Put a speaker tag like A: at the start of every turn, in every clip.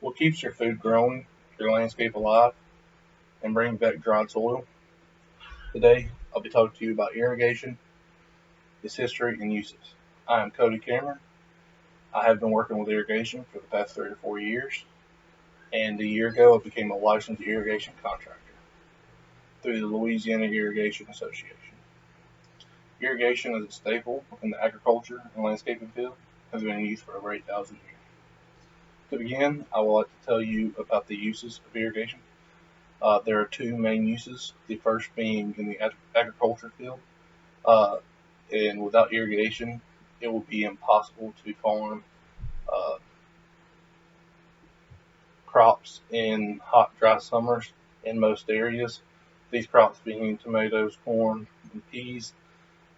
A: What keeps your food growing, your landscape alive, and brings back dried soil? Today, I'll be talking to you about irrigation, its history, and uses. I am Cody Cameron. I have been working with irrigation for the past 3 or 4 years, and a year ago I became a licensed irrigation contractor through the Louisiana Irrigation Association. Irrigation is a staple in the agriculture and landscaping field, has been in use for over 8,000 years. To begin, I would like to tell you about the uses of irrigation. There are two main uses, the first being in the agriculture field. Uh, and without irrigation, it will be impossible to farm uh, crops in hot, dry summers in most areas. These crops being tomatoes, corn, and peas.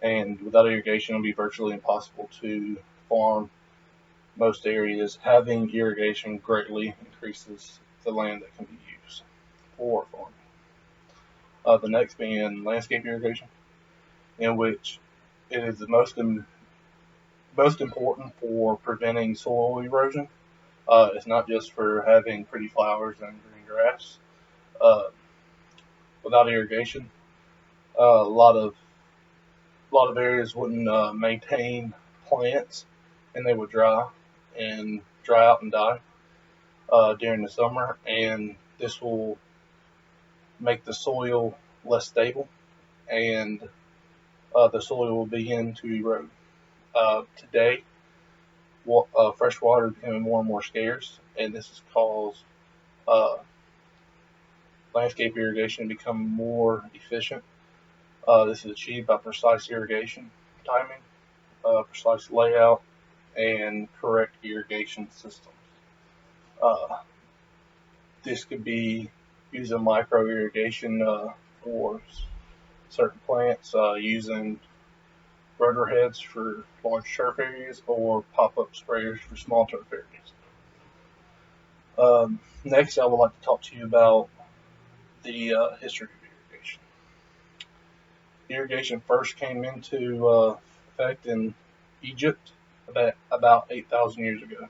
A: And without irrigation, it will be virtually impossible to farm most areas. Having irrigation greatly increases the land that can be used for farming. The next being landscape irrigation, in which it is the most important for preventing soil erosion. It's not just for having pretty flowers and green grass. Uh, Without irrigation, a lot of areas wouldn't maintain plants, and they would dry out and die during the summer, and this will make the soil less stable, and the soil will begin to erode. Today, fresh water is becoming more and more scarce, and this has caused uh, landscape irrigation to become more efficient. This is achieved by precise irrigation timing, precise layout, and correct irrigation systems. Uh, this could be using micro irrigation for certain plants, using rotor heads for large turf areas, or pop-up sprayers for small turf areas. Next, I would like to talk to you about the history of irrigation. Irrigation first came into effect in Egypt about 8,000 years ago.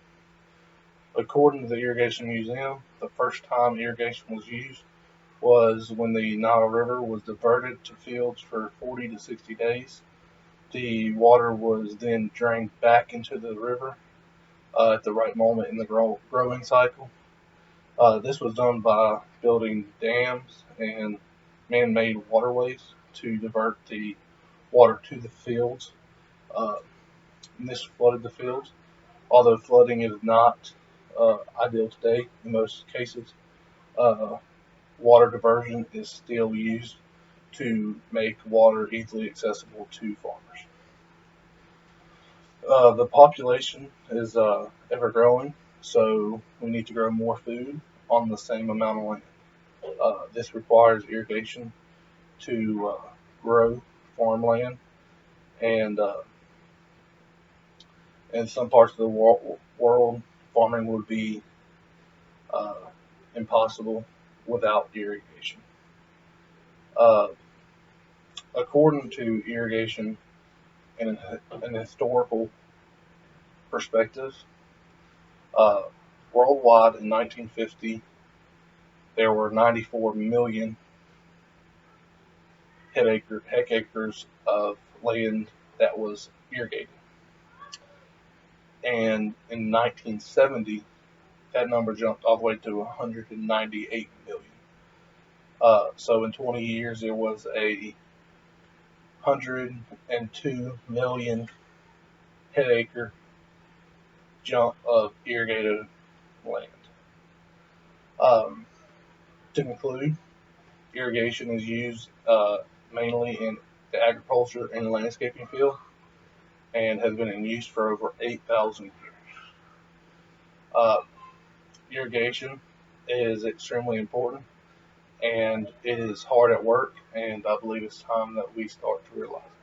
A: According to the Irrigation Museum, the first time irrigation was used was when the Nile River was diverted to fields for 40 to 60 days. The water was then drained back into the river at the right moment in the growing cycle. This was done by building dams and man-made waterways to divert the water to the fields. Uh, and this flooded the fields. Although flooding is not ideal today in most cases, uh, water diversion is still used to make water easily accessible to farmers. The population is ever growing, so we need to grow more food on the same amount of land. This requires irrigation to grow farmland, and in some parts of the world, farming would be uh, impossible without irrigation. Uh, According to irrigation in an historical perspective, uh, worldwide in 1950, there were 94 million hectares of land that was irrigated. And in 1970, that number jumped all the way to 198 million. So in 20 years, there was a 102 million hectare jump of irrigated land. Um, to conclude, irrigation is used mainly in the agriculture and landscaping field and has been in use for over 8,000 years. Uh, Irrigation is extremely important, and it is hard at work, and I believe it's time that we start to realize it.